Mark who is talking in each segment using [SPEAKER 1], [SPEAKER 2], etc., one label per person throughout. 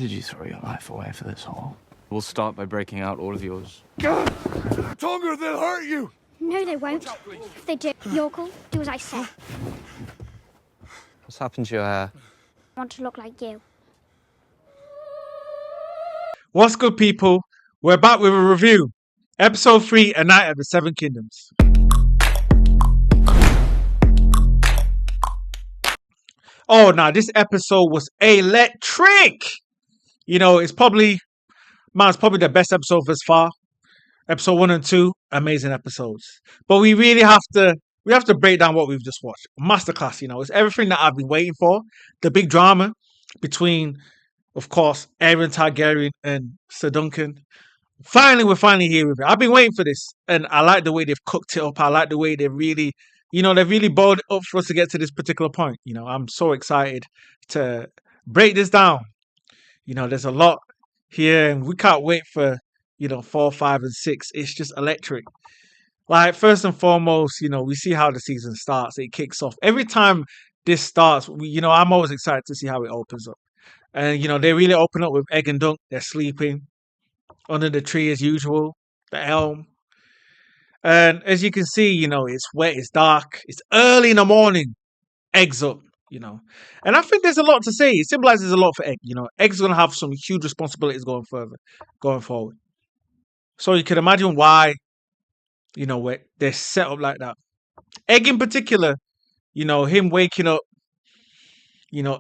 [SPEAKER 1] did you throw your life away for this hole?
[SPEAKER 2] We'll start by breaking out all of yours.
[SPEAKER 3] Tonga, they'll hurt you!
[SPEAKER 4] No, they won't. If they do, York'll do as I say.
[SPEAKER 2] What's happened to your hair?
[SPEAKER 4] I want to look like you.
[SPEAKER 5] What's good, people? We're back with a review. Episode 3, A Night of the Seven Kingdoms. Oh, now this episode was electric. You know, it's probably the best episode thus far. Episode 1 and 2, amazing episodes. But we really have to break down what we've just watched. Masterclass, you know, it's everything that I've been waiting for. The big drama between, of course, Aegon Targaryen and Ser Duncan. We're finally here with it. I've been waiting for this, and I like the way they've cooked it up. I like the way they've really boiled it up for us to get to this particular point. You know, I'm so excited to break this down. You know, there's a lot here, and we can't wait for, 4, 5, and 6. It's just electric. Like, first and foremost, we see how the season starts. It kicks off. Every time this starts, I'm always excited to see how it opens up. And, they really open up with Egg and Dunk. They're sleeping under the tree as usual, the elm. And as you can see, it's wet, it's dark, it's early in the morning. Egg's up, And I think there's a lot to say. It symbolizes a lot for Egg. Egg's going to have some huge responsibilities going forward. So you can imagine why, where they're set up like that. Egg in particular, him waking up,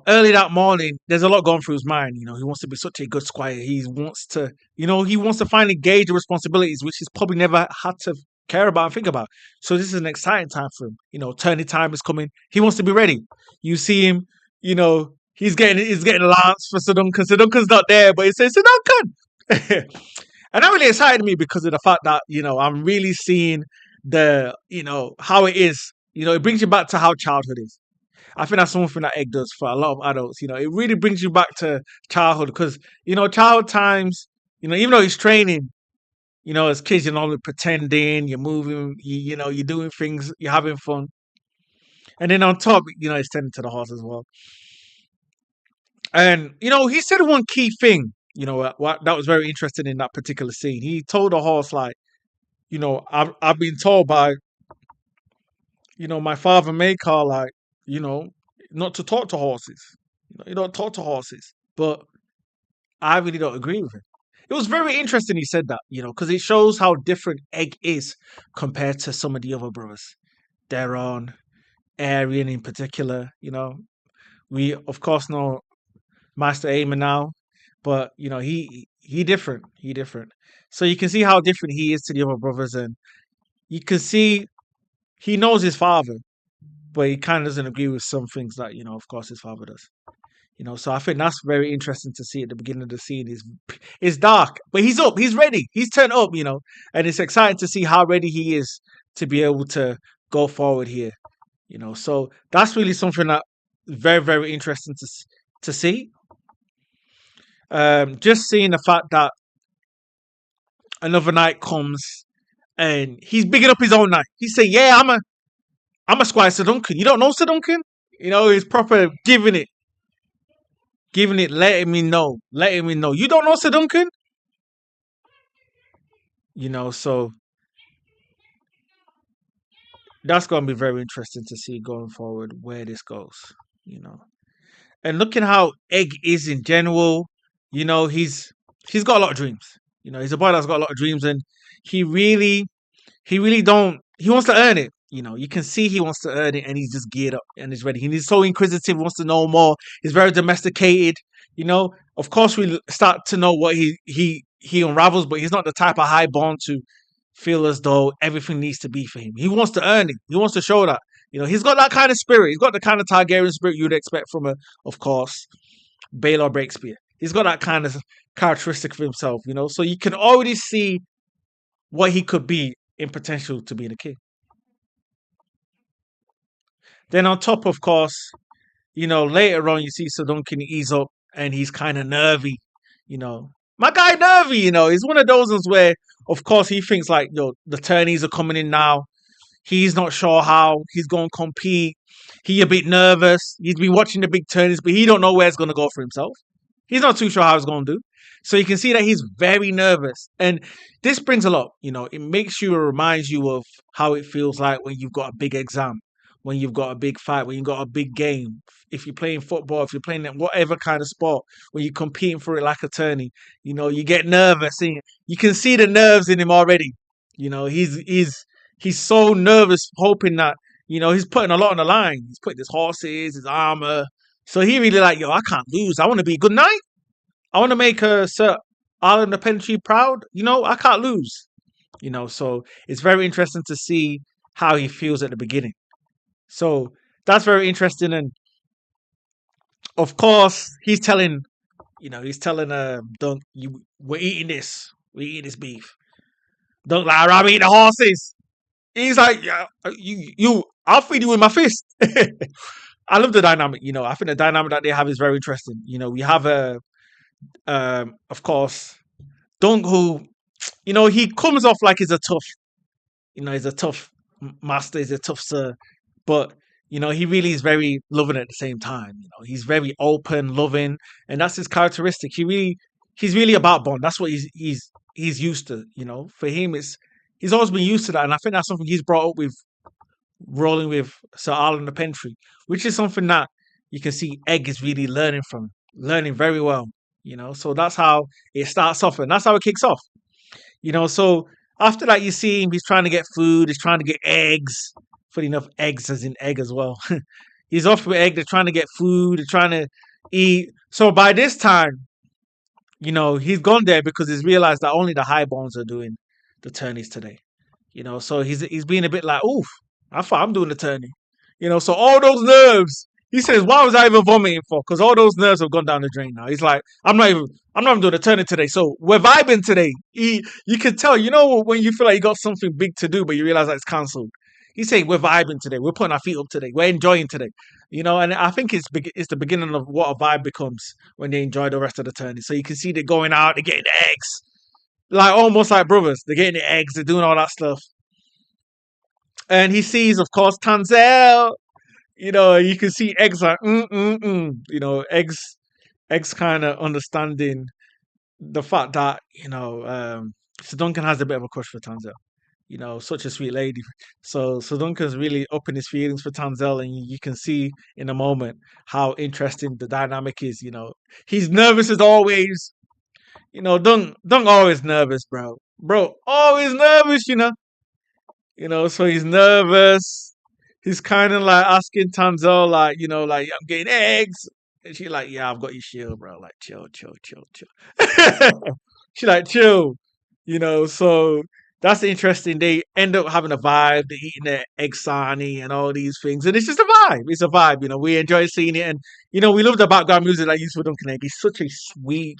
[SPEAKER 5] early that morning, there's a lot going through his mind. He wants to be such a good squire. He wants to finally gauge the responsibilities, which he's probably never had to care about and think about. So this is an exciting time for him. Turning time is coming. He wants to be ready. You see him, he's getting a lance for Ser Duncan. Ser Duncan's not there, but he says, Ser Duncan! And that really excited me because of the fact that, I'm really seeing how it is. It brings you back to how childhood is. I think that's something that Egg does for a lot of adults. It really brings you back to childhood because, childhood times, even though he's training, as kids, you're only pretending, you're moving, you're doing things, you're having fun. And then on top, he's tending to the horse as well. And, he said one key thing, what that was very interesting in that particular scene. He told the horse, like, I've been told by, my father Maker, like, not to talk to horses. You don't talk to horses. But I really don't agree with him. It was very interesting he said that, because it shows how different Egg is compared to some of the other brothers. Daron, Arryn in particular, We, of course, know Master Aemon now, but, he different. He different. So you can see how different he is to the other brothers, and you can see he knows his father, but he kind of doesn't agree with some things that, of course, his father does. So I think that's very interesting to see at the beginning of the scene. It's dark, but he's up, he's ready, he's turned up, and it's exciting to see how ready he is to be able to go forward here. So that's really something that very, very interesting to see. Just seeing the fact that another night comes and he's bigging up his own night. He's saying, yeah, I'm a squire Ser Duncan. You don't know Ser Duncan? He's proper giving it, letting me know. You don't know Ser Duncan? So that's going to be very interesting to see going forward where this goes, And looking how Egg is in general, he's got a lot of dreams. He's a boy that's got a lot of dreams, and he wants to earn it. You can see he wants to earn it, and he's just geared up and he's ready. He's so inquisitive, wants to know more. He's very domesticated. Of course, we start to know what he unravels, but he's not the type of highborn to feel as though everything needs to be for him. He wants to earn it. He wants to show that. He's got that kind of spirit. He's got the kind of Targaryen spirit you'd expect from of course, Baelor Breakspear. He's got that kind of characteristic for himself, So you can already see what he could be in potential to being a king. Then on top, of course, later on you see Ser Duncan ease up and he's kind of nervy, My guy nervy, he's one of those ones where, of course, he thinks like, the tourneys are coming in now. He's not sure how he's going to compete. He a bit nervous. He's been watching the big tourneys, but he don't know where it's going to go for himself. He's not too sure how it's going to do. So you can see that he's very nervous. And this brings a lot, it makes you, it reminds you of how it feels like when you've got a big exam, when you've got a big fight, when you've got a big game. If you're playing football, if you're playing whatever kind of sport, when you're competing for it like a tourney, you get nervous. And you can see the nerves in him already. He's so nervous, hoping that, he's putting a lot on the line. He's putting his horses, his armor. So he really like, I can't lose. I want to be good night. I want to make Sir Aegon the Tall proud. I can't lose. So it's very interesting to see how he feels at the beginning. So that's very interesting. And of course, he's telling Dunk, we're eating this beef. Dunk like, I'll eat the horses. He's like, yeah, I'll feed you with my fist. I love the dynamic. I think the dynamic that they have is very interesting. We have of course, Dunk, who, he comes off like he's a tough master, he's a tough sir, but he really is very loving at the same time. He's very open, loving, and that's his characteristic. He's really about bond. That's what he's used to. For him, he's always been used to that, and I think that's something he's brought up with rolling with Sir Aegon the Tall, which is something that you can see Egg is really learning very well. So that's how it starts off, and that's how it kicks off. So after that, you see him, he's trying to get food, he's trying to get eggs. Funny enough, eggs as in egg as well. He's off with Egg, they're trying to get food, they're trying to eat. So by this time, he's gone there because he's realized that only the highborns are doing the tourneys today. So he's being a bit like, oof, I thought I'm doing the tourney. So all those nerves, he says, why was I even vomiting for? Because all those nerves have gone down the drain now. He's like, I'm not even doing the tourney today. So we're vibing today. You can tell, when you feel like you got something big to do, but you realize that it's cancelled. He's saying we're vibing today. We're putting our feet up today. We're enjoying today. And I think it's the beginning of what a vibe becomes when they enjoy the rest of the tourney. So you can see they're going out, they're getting the eggs. Like almost like brothers. They're getting the eggs, they're doing all that stuff. And he sees, of course, Tanzel. You can see Eggs like, Eggs kind of understanding the fact that, Ser Duncan has a bit of a crush for Tanzel. Such a sweet lady. So Duncan's really upping his feelings for Tanzel, and you can see in a moment how interesting the dynamic is. He's nervous as always. Dunk always nervous, bro. Always nervous. So he's nervous. He's kind of like asking Tanzel, like, I'm getting eggs. And she's like, yeah, I've got your shield, bro. Like, chill. She like, chill. So that's interesting. They end up having a vibe. They're eating their egg sarnie and all these things. And it's just a vibe. It's a vibe. We enjoy seeing it. And, we love the background music that used for Duncan Egg. It's such a sweet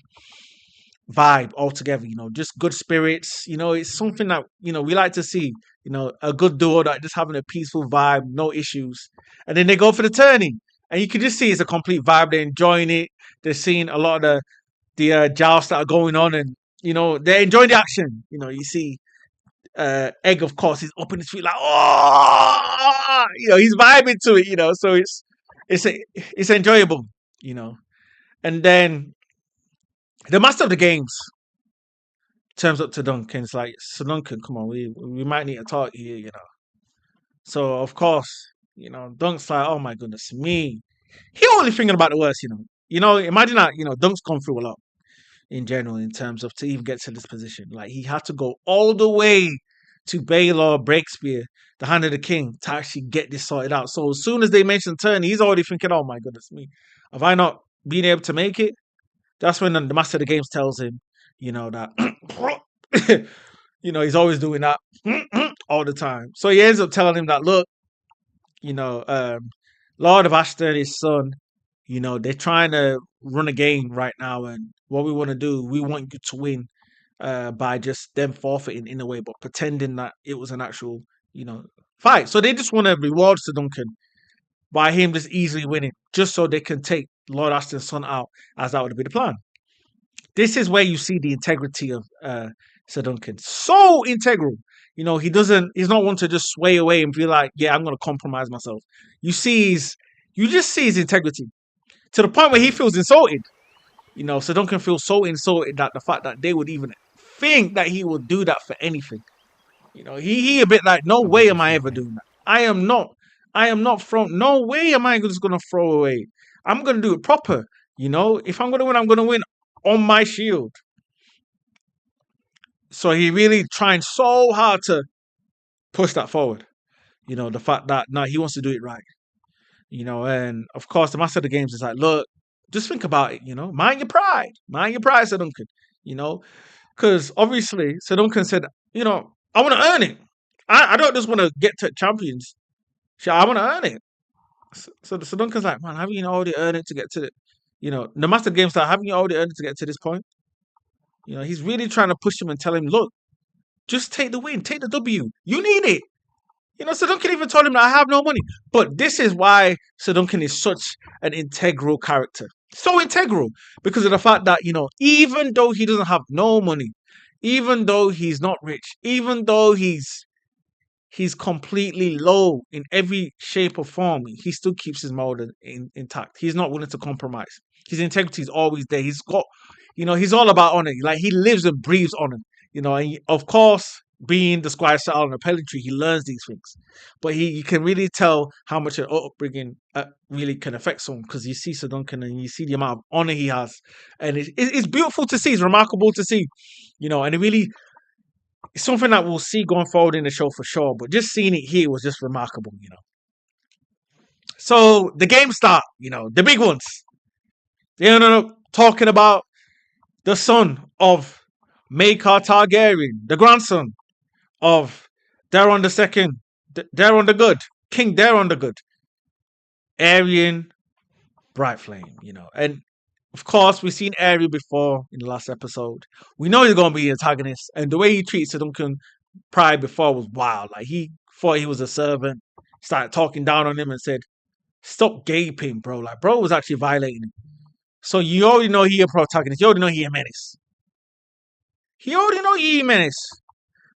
[SPEAKER 5] vibe altogether. Just good spirits. It's something that, we like to see. A good duo that just having a peaceful vibe, no issues. And then they go for the tourney. And you can just see it's a complete vibe. They're enjoying it. They're seeing a lot of the jousts that are going on. And, they're enjoying the action. You see Egg, of course, he's up in his feet like, oh, he's vibing to it, so it's enjoyable, and then the master of the games turns up to Duncan. It's like, so Duncan, come on, we might need to talk here, So of course, Dunk's like, oh my goodness me, he only thinking about the worst, imagine that, Dunk's gone through a lot in general in terms of to even get to this position. Like, he had to go all the way to Baylor, Breakspear, the Hand of the King, to actually get this sorted out. So as soon as they mention tourney, he's already thinking, oh my goodness me, have I not been able to make it? That's when the master of the games tells him, that he's always doing that all the time. So he ends up telling him that, look, Lord of Ashton, his son, they're trying to run a game right now, and what we want to do, we want you to win by just them forfeiting in a way, but pretending that it was an actual, fight. So they just want to reward Ser Duncan by him just easily winning, just so they can take Lord Ashton's son out, as that would be the plan. This is where you see the integrity of Ser Duncan. So integral. He's not one to just sway away and feel like, yeah, I'm going to compromise myself. You just see his integrity to the point where he feels insulted. You know, Sir Duncan feels so insulted that the fact that they would even think that he would do that for anything. You know, he a bit like, no way am I ever doing that. I am not from, no way am I just going to throw away. I'm going to do it proper. You know, if I'm going to win on my shield. So he really trying so hard to push that forward. You know, the fact that, no, he wants to do it right. You know, and of course, the master of the games is like, look, just think about it, you know, mind your pride, Sir Duncan, you know, because obviously Sir Duncan said, you know, I want to earn it. I don't just want to get to champions. I want to earn it. So Sir Duncan's like, man, haven't you already earned it to get to it? You know, the master of the games like, haven't you already earned it to get to this point? You know, he's really trying to push him and tell him, look, just take the win, take the W. You need it. You know, Sir Duncan even told him that I have no money. But this is why Sir Duncan is such an integral character. So integral because of the fact that, you know, even though he doesn't have no money, even though he's not rich, even though he's completely low in every shape or form, he still keeps his mold intact. He's not willing to compromise. His integrity is always there. He's got, you know, he's all about honor. Like, he lives and breathes honor. You know, and of course, being the squire style and the pellantry, he learns these things. But you can really tell how much an upbringing really can affect someone, because you see Sir Duncan and you see the amount of honor he has. And it's beautiful to see. It's remarkable to see. You know, and it's something that we'll see going forward in the show for sure. But just seeing it here was just remarkable, you know. So the game start, you know, the big ones. You know, talking about the son of Maekar Targaryen, the grandson of Daeron II, Daeron the Good, King Daeron the Good, Aerion Brightflame, you know. And of course, we've seen Aerion before in the last episode. We know he's going to be the antagonist, and the way he treats Sir Duncan Pride before was wild. Like, he thought he was a servant, started talking down on him and said, stop gaping, bro. Like, bro was actually violating him. So you already know he a protagonist. You already know he a menace.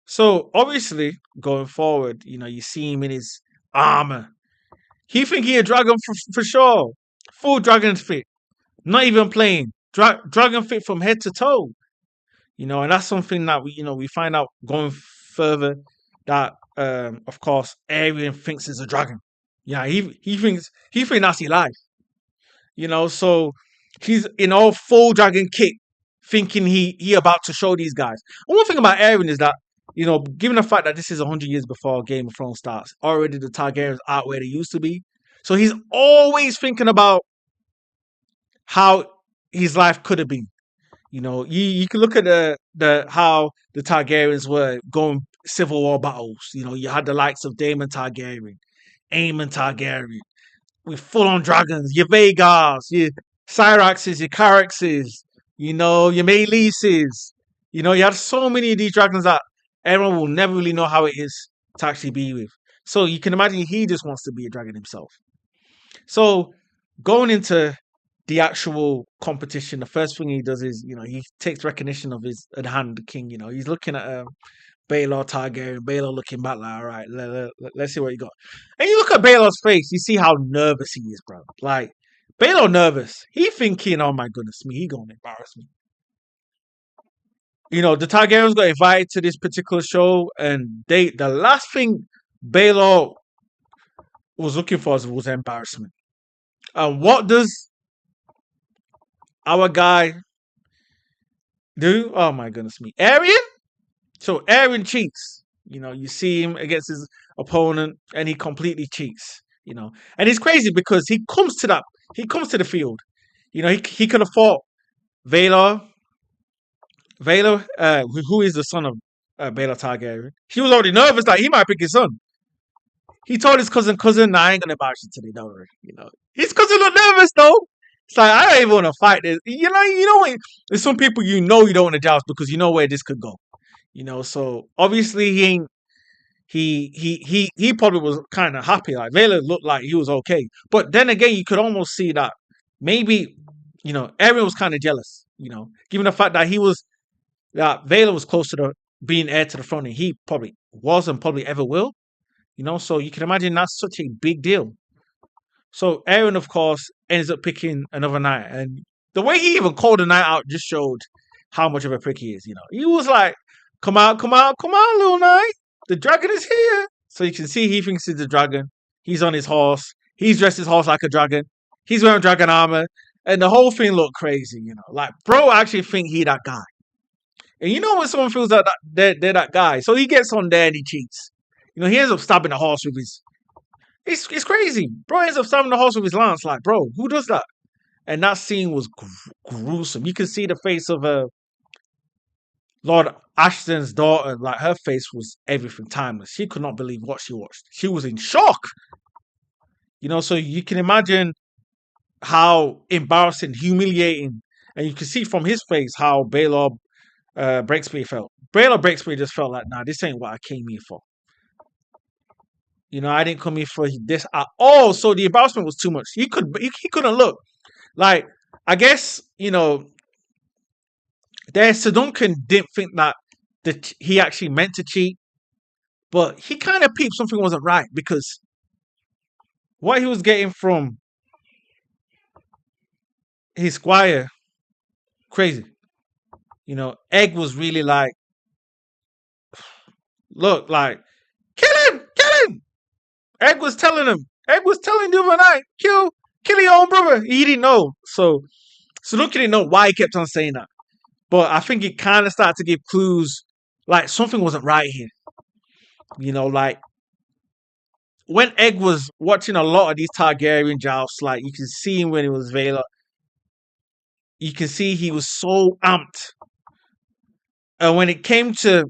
[SPEAKER 5] So obviously, going forward, you know, you see him in his armor. He think he a dragon for sure. Full dragon fit. Not even playing. Dragon fit from head to toe. You know, and that's something that we find out going further that of course Aerion thinks is a dragon. Yeah, he thinks that's his life. You know, so he's in all full dragon kit, thinking he about to show these guys. And one thing about Aerion is that, you know, given the fact that this is 100 years before Game of Thrones starts, already the Targaryens aren't where they used to be. So he's always thinking about how his life could have been. You know, you can look at the how the Targaryens were going civil war battles. You know, you had the likes of Daemon Targaryen, Aemon Targaryen, with full-on dragons, your Vaegars, your Syraxes, your Caraxes, you know, your Meleeses. You know, you had so many of these dragons that everyone will never really know how it is to actually be with. So you can imagine he just wants to be a dragon himself. So going into the actual competition, the first thing he does is, you know, he takes recognition of his hand, the king. You know, he's looking at Baelor Targaryen. Baelor looking back like, all right, let's see what you got. And you look at Baelor's face, you see how nervous he is, bro. Like, Baelor nervous. He thinking, oh my goodness me, he gonna embarrass me. You know, the Targaryens got invited to this particular show, and the last thing Baelor was looking for was embarrassment. And what does our guy do? Oh my goodness me. Aerion? So Aerion cheats. You know, you see him against his opponent and he completely cheats. You know, and it's crazy because he comes to the field. You know, he could have fought Vaelor, who is the son of Baelor Targaryen. He was already nervous that he might pick his son. He told his cousin, I ain't gonna embarrass you today, don't worry. You know, his cousin looked nervous though. It's like, I don't even want to fight this. You know, there's some people you don't want to joust because you know where this could go. You know, so obviously he probably was kind of happy. Like, Vaelor looked like he was okay, but then again, you could almost see that maybe, you know, Aerion was kind of jealous. You know, given the fact that Vaelor was close to being heir to the throne, and he probably was and probably ever will. You know, so you can imagine that's such a big deal. So Aerion, of course, ends up picking another knight, and the way he even called the night out just showed how much of a prick he is. He was like, come out, little night. The dragon is here. So you can see he thinks he's the dragon. He's on his horse. He's dressed his horse like a dragon. He's wearing dragon armor. And the whole thing looked crazy, Like, bro actually think he that guy. And when someone feels that they're that guy. So he gets on there and he cheats. He ends up stabbing the horse with his... It's crazy. Bro ends up stabbing the horse with his lance. Like, bro, who does that? And that scene was gruesome. You can see the face of Lord Ashton's daughter. Like, her face was everything timeless. She could not believe what she watched. She was in shock. So you can imagine how embarrassing, humiliating, and you can see from his face how Baelor Breakspear felt. Baelor Breakspear just felt like, nah, this ain't what I came here for. I didn't come here for this at all. So the embarrassment was too much. He couldn't look. Like, I guess, Ser Duncan didn't think that he actually meant to cheat, but he kind of peeped something wasn't right, because what he was getting from his squire, crazy. Egg was really like, look, like, kill him! Egg was telling the other night, kill your own brother. He didn't know. So Duncan didn't know why he kept on saying that. But I think it kind of started to give clues, like something wasn't right here. Like, when Egg was watching a lot of these Targaryen jousts, like, you can see him when he was Valar. You can see he was so amped. And when it came to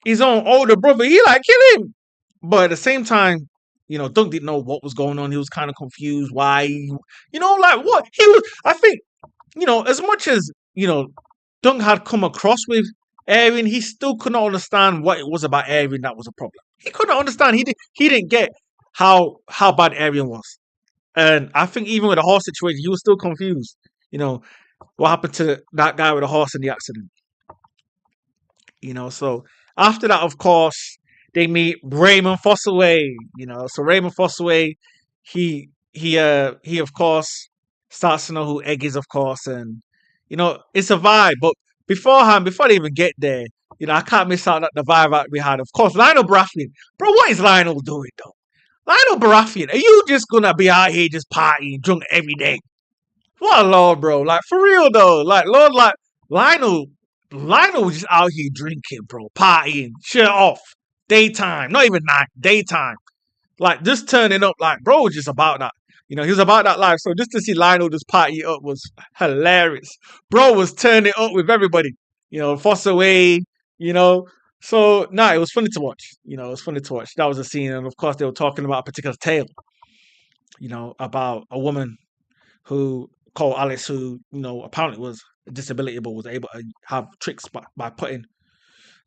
[SPEAKER 5] his own older brother, he like, kill him. But at the same time, Dunk didn't know what was going on. He was kind of confused why, like what he was. I think, as much as, Dunk had come across with Aeryn, he still could not understand what it was about Aeryn that was a problem. He couldn't understand. He didn't get how bad Aeryn was. And I think even with the horse situation, he was still confused. What happened to that guy with the horse in the accident. So after that, of course, they meet Raymond Fossaway. So Raymond Fossaway, he of course starts to know who Egg is, of course, and it's a vibe. But before they even get there, I can't miss out the vibe that we had. Of course, Lionel Baratheon. Bro, what is Lionel doing though? Lionel Baratheon, are you just gonna be out here just partying, drunk every day? What a lord, bro. Like, for real though. Like, Lord, like, Lionel was just out here drinking, bro, partying, shirt off, daytime, not even night, daytime. Like, just turning up, like, bro was just about that. He was about that life. So just to see Lionel just party up was hilarious. Bro was turning up with everybody. Fossaway, So, it was funny to watch. It was funny to watch. That was a scene. And of course, they were talking about a particular tale, about a woman who called Alice, who, apparently was a disability, but was able to have tricks by putting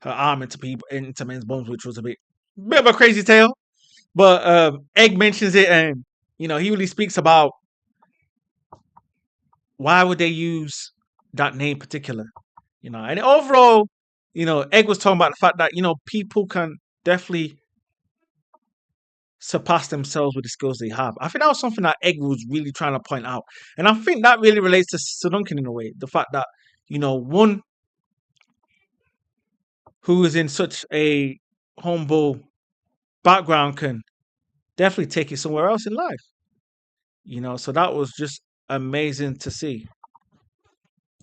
[SPEAKER 5] her arm into men's bones, which was a bit of a crazy tale. But Egg mentions it, and, he really speaks about why would they use that name particular, and overall, Egg was talking about the fact that, people can definitely surpass themselves with the skills they have. I think that was something that Egg was really trying to point out. And I think that really relates to Ser Duncan in a way. The fact that, one who is in such a humble background can definitely take it somewhere else in life. So that was just amazing to see.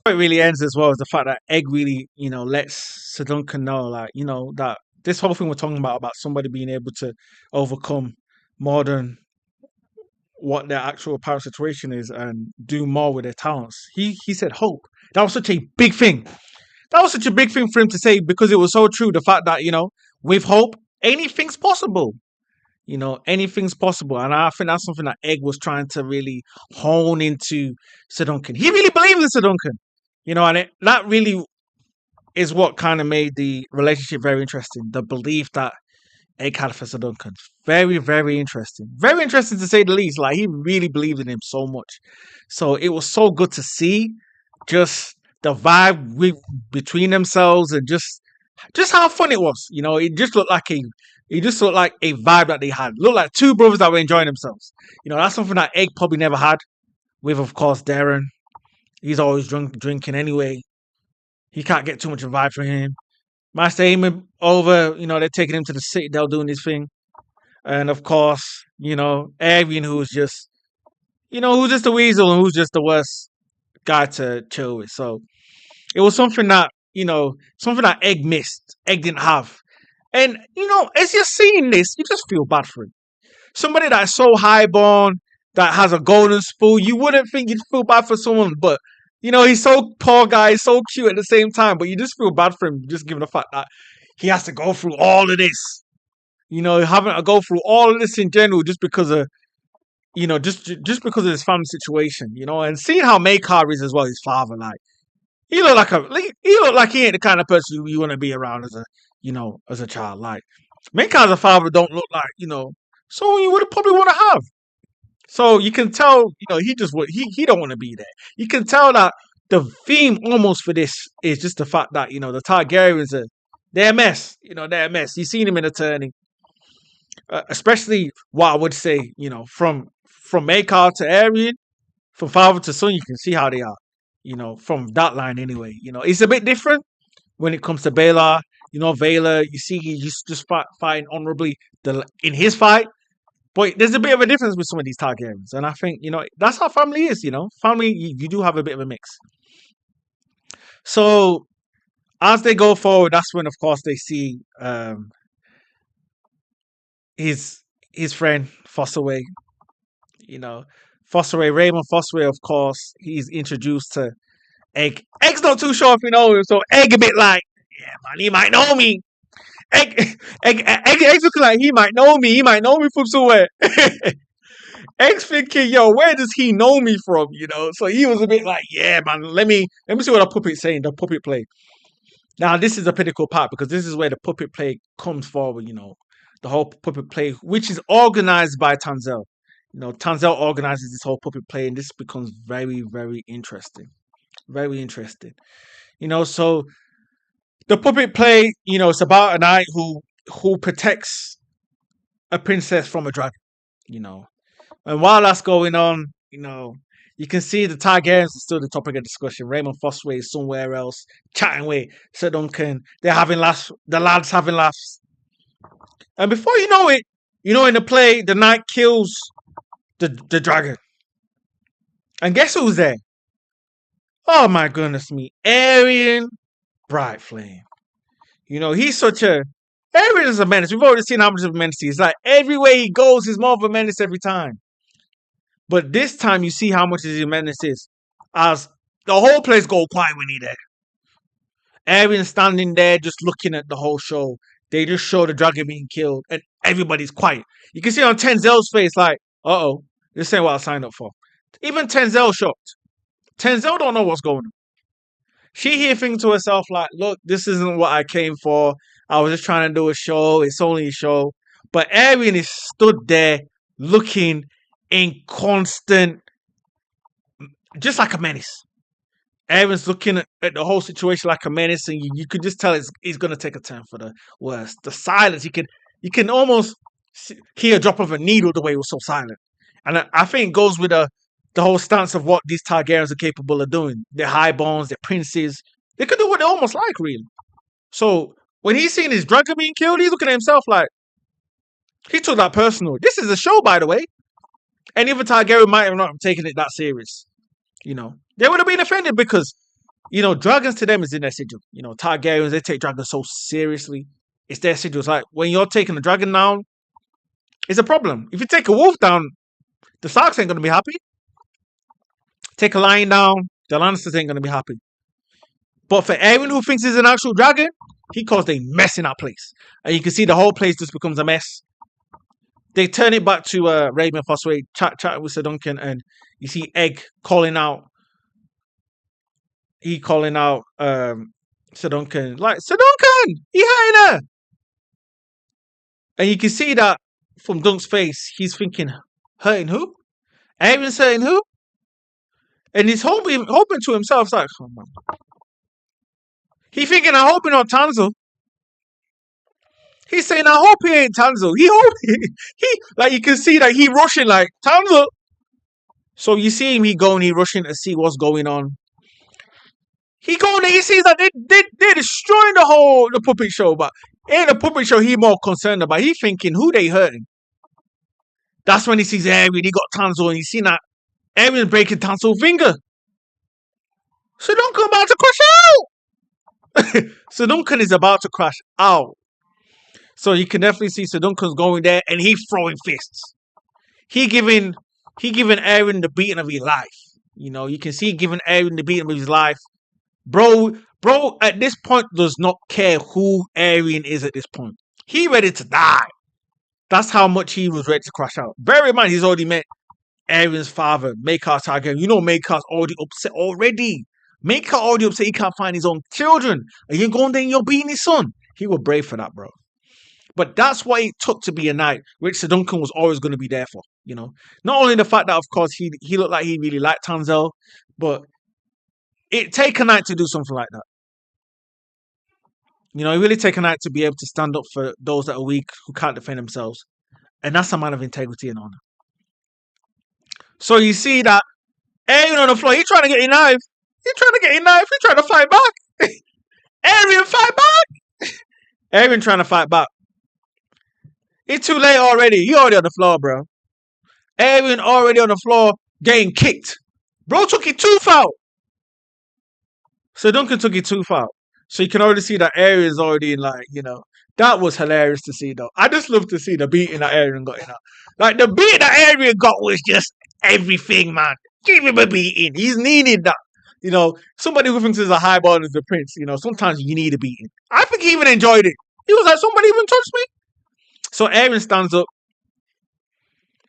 [SPEAKER 5] It really ends as well as the fact that Egg really, lets Ser Duncan know, like, that this whole thing we're talking about somebody being able to overcome more than what their actual apparent situation is and do more with their talents. He said hope. That was such a big thing. That was such a big thing for him to say, because it was so true. The fact that, with hope, anything's possible. Anything's possible. And I think that's something that Egg was trying to really hone into Ser Duncan. He really believed in Ser Duncan. And that really is what kind of made the relationship very interesting. The belief that Egg had for Ser Duncan. Very, very interesting. Very interesting to say the least. Like, he really believed in him so much. So it was so good to see just the vibe between themselves, and just how fun it was. It just looked like a vibe that they had. It looked like two brothers that were enjoying themselves. That's something that Egg probably never had. with, of course, Darren. He's always drinking anyway. He can't get too much of a vibe from him. Master Aemon over, they're taking him to the Citadel doing his thing. And of course, Arian, who's just, who's just a weasel and who's just the worst guy to chill with. So it was something that, something that Egg missed. Egg didn't have. And, as you're seeing this, you just feel bad for him. Somebody that's so highborn, that has a golden spoon, you wouldn't think you'd feel bad for someone, but he's so poor guy, so cute at the same time, but you just feel bad for him, just given the fact that he has to go through all of this. Having to go through all of this in general just because of, just because of his family situation, and seeing how Maekar is as well, his father, like, he looked like he ain't the kind of person you want to be around as a child. Like, Maekar's a father don't look like, someone you would probably want to have. So you can tell, he don't want to be there. You can tell that the theme almost for this is just the fact that, the Targaryens they're a mess. They're a mess. You've seen him in a turning. Especially what I would say, from Maekar to Aerion, from father to son, you can see how they are. From that line anyway. It's a bit different when it comes to Baelor. Vaelor, you see he's just fighting honorably in his fight. But there's a bit of a difference with some of these Targaryens. And I think, that's how family is, Family, you do have a bit of a mix. So, as they go forward, that's when, of course, they see his friend, Fossaway. Fossaway, Raymond Fossaway, of course, he's introduced to Egg. Egg's not too sure if he knows him, so Egg a bit like, yeah, man, he might know me. Egg's looking like he might know me. He might know me from somewhere. Egg's thinking, yo, where does he know me from? So he was a bit like, yeah, man, let me see what the puppet's saying, the puppet play. Now, this is a pinnacle part because this is where the puppet play comes forward, the whole puppet play, which is organized by Tanzel. Tanzel organizes this whole puppet play, and this becomes very, very interesting. Very interesting. So the puppet play, it's about a knight who protects a princess from a dragon, And while that's going on, you can see the Targaryens are still the topic of discussion. Raymond Fossaway is somewhere else, chatting with Ser Duncan. They're having laughs. The lads having laughs. And before you know it, in the play, the knight kills the dragon. And guess who's there? Oh my goodness me. Aerion Brightflame. He's such a... Aerion is a menace. We've already seen how much of a menace he is. Like, everywhere he goes, he's more of a menace every time. But this time, you see how much of a menace is. As the whole place go quiet when he's there. Aerion standing there just looking at the whole show. They just show the dragon being killed, and everybody's quiet. You can see on Tenzel's face, like, uh-oh, this ain't what I signed up for. Even Tenzel shocked. Tenzel don't know what's going on. She here thinking to herself, like, look, this isn't what I came for. I was just trying to do a show. It's only a show. But Aerion is stood there looking in constant, just like a menace. Aerion's looking at the whole situation like a menace, and you could just tell he's going to take a turn for the worst. The silence, you can almost hear a drop of a needle the way it was so silent. And I think it goes with the whole stance of what these Targaryens are capable of doing. They're highborns, they're princes. They could do what they almost like, really. So when he's seeing his dragon being killed, he's looking at himself like, he took that personal. This is a show, by the way. Any other Targaryen might have not taken it that serious. They would have been offended because, dragons to them is in their sigil. Targaryens, they take dragons so seriously. It's their sigil. It's like, when you're taking a dragon down, it's a problem. If you take a wolf down, the Starks ain't going to be happy. Take a lion down, the Lannisters ain't going to be happy. But for Aerion, who thinks he's an actual dragon, he caused a mess in that place. And you can see the whole place just becomes a mess. They turn it back to Raymond Fossaway, chatting with Ser Duncan, and you see Egg calling out. He calling out Ser Duncan, like, Ser Duncan, he hurting her. And you can see that from Dunk's face, he's thinking, hurting who? Aerion's hurting who? And he's hoping to himself, like, oh man. He's thinking, I hope not Tanzel. He's saying, I hope he ain't Tanzel. He like, you can see that he rushing like, Tanzel. So you see him, he going, he rushing to see what's going on. He going there, he sees that they're destroying the puppet show, but in the puppet show, he more concerned about. He thinking who they hurting. That's when he sees Aaron, he got Tanzo, and he seen that Aaron's breaking Tanzo's finger. So Duncan about to crash out. So Duncan is about to crash out. So you can definitely see Ser Duncan's going there and he throwing fists. He giving Aaron the beating of his life. You know, you can see giving Aaron the beating of his life. Bro, at this point does not care who Aaron is at this point. He ready to die. That's how much he was ready to crash out. Bear in mind, he's already met Aaron's father, Maekar Targaryen. You know Maekar's already upset already. Maekar already upset he can't find his own children. And you're going there and you're beating his son. He was brave for that, bro. But that's what it took to be a knight, which Ser Duncan was always going to be there for, you know. Not only the fact that, of course, he looked like he really liked Tanzel, but it take a knight to do something like that. You know, it really take a knight to be able to stand up for those that are weak, who can't defend themselves. And that's a man of integrity and honor. So you see that Aaron on the floor, he's trying to get a knife. He's trying to fight back. Aaron, fight back. Aaron trying to fight back. It's too late already. He already on the floor, bro. Aaron already on the floor getting kicked. Bro took it tooth out. So Duncan took it tooth out. So you can already see that Aaron's already in, like, you know. That was hilarious to see, though. I just love to see the beating that Aaron got in. Like, the beating that Aaron got was just everything, man. Give him a beating. He's needed that. You know, somebody who thinks he's a high ball is the prince. You know, sometimes you need a beating. I think he even enjoyed it. He was like, somebody even touched me. So Aaron stands up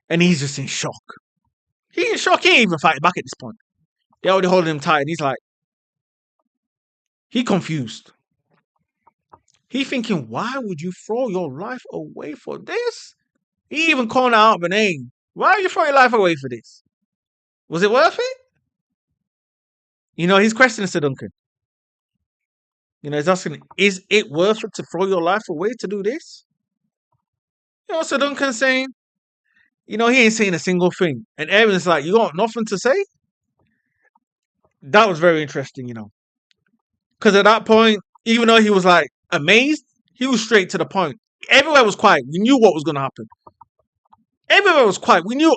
[SPEAKER 5] and he's just in shock. He's in shock. He ain't even fighting back at this point. They're already holding him tight and he's like, he confused. He thinking, why would you throw your life away for this? He even calling out the name. Why are you throwing your life away for this? Was it worth it? You know, he's questioning Ser Duncan. You know, he's asking, is it worth it to throw your life away to do this? You know, Ser Duncan saying, you know, he ain't saying a single thing. And Aaron's like, you got nothing to say? That was very interesting, you know. Because at that point, even though he was like amazed, he was straight to the point. Everywhere was quiet. We knew what was going to happen. Everywhere was quiet. We knew,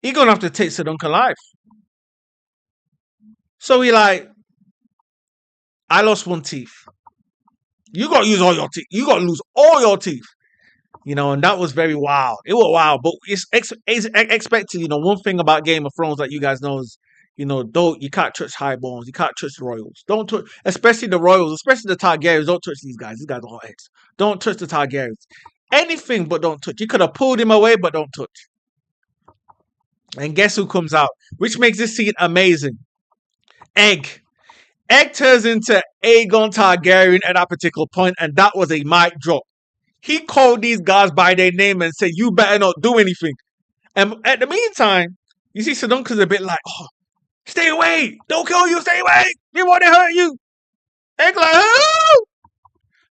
[SPEAKER 5] he's going to have to take Ser Duncan life. So he like, I lost one teeth. You got to use all your teeth. You got to lose all your teeth. You know, and that was very wild. It was wild, but it's expected. You know, one thing about Game of Thrones that you guys know is, you know, you can't touch highborns. You can't touch the royals. Don't touch, especially the royals, especially the Targaryens. Don't touch these guys. These guys are hotheads. Don't touch the Targaryens. Anything but don't touch. You could have pulled him away, but don't touch. And guess who comes out? Which makes this scene amazing. Egg. Egg turns into Aegon Targaryen at that particular point, and that was a mic drop. He called these guys by their name and said, you better not do anything. And at the meantime, you see Ser Duncan's a bit like, oh, stay away. Don't kill you. Stay away. They want to hurt you. Egg like, oh!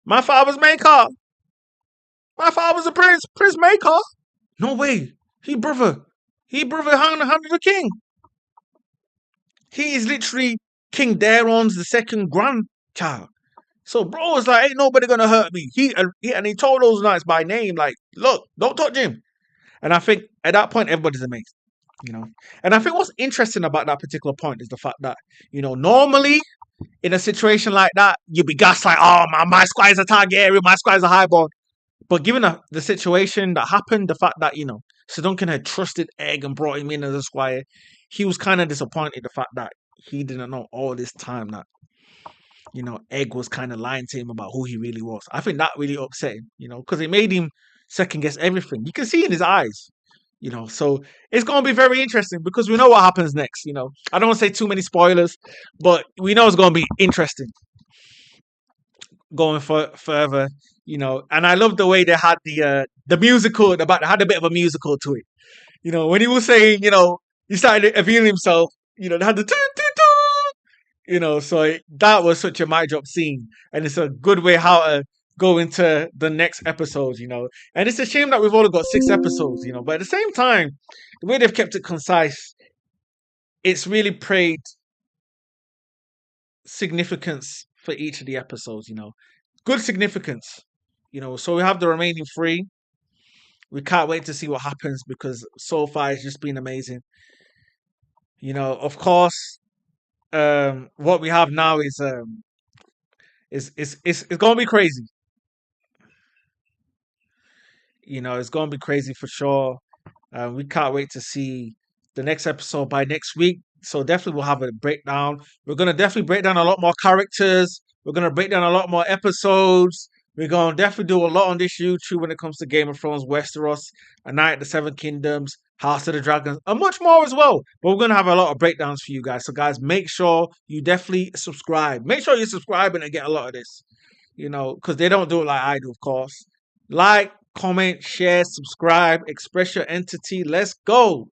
[SPEAKER 5] My father's Maekar. My father's a prince. Prince Maekar. No way. He brother hand of the king. He is literally King Daeron's the second grandchild. So bro was like, ain't nobody gonna hurt me. He told those knights by name, like, look, don't touch him. And I think at that point, everybody's amazed, you know. And I think what's interesting about that particular point is the fact that, you know, normally in a situation like that, you'd be gaslight, oh, my squire's a Targaryen, my squire's a highborn. But given the situation that happened, the fact that, you know, Ser Duncan had trusted Egg and brought him in as a squire, he was kind of disappointed the fact that he didn't know all this time that, you know, Egg was kind of lying to him about who he really was. I think that really upset him, you know, because it made him second guess everything. You can see in his eyes, you know. So it's going to be very interesting because we know what happens next, you know. I don't want to say too many spoilers, but we know it's going to be interesting going further, you know. And I love the way they had the musical, they had a bit of a musical to it. You know, when he was saying, you know, he started revealing himself, you know, they had the you know, so that was such a mic drop scene, and it's a good way how to go into the next episodes, And it's a shame that we've only got 6 episodes, But at the same time, the way they've kept it concise, it's really prayed significance for each of the episodes, Good significance, So we have the remaining 3. We can't wait to see what happens because so far it's just been amazing. Of course, what we have now is it's gonna be crazy. It's gonna be crazy for sure. We can't wait to see the next episode by next week. So definitely we'll have a breakdown. We're gonna definitely break down a lot more characters. We're gonna break down a lot more episodes. We're gonna definitely do a lot on this YouTube when it comes to Game of Thrones, Westeros, A Night of the Seven Kingdoms, House of the Dragons, and much more as well. But we're gonna have a lot of breakdowns for you guys. So guys, make sure you definitely subscribe. Make sure you're subscribing and get a lot of this. Because they don't do it like I do, of course. Like, comment, share, subscribe, express your entity. Let's go.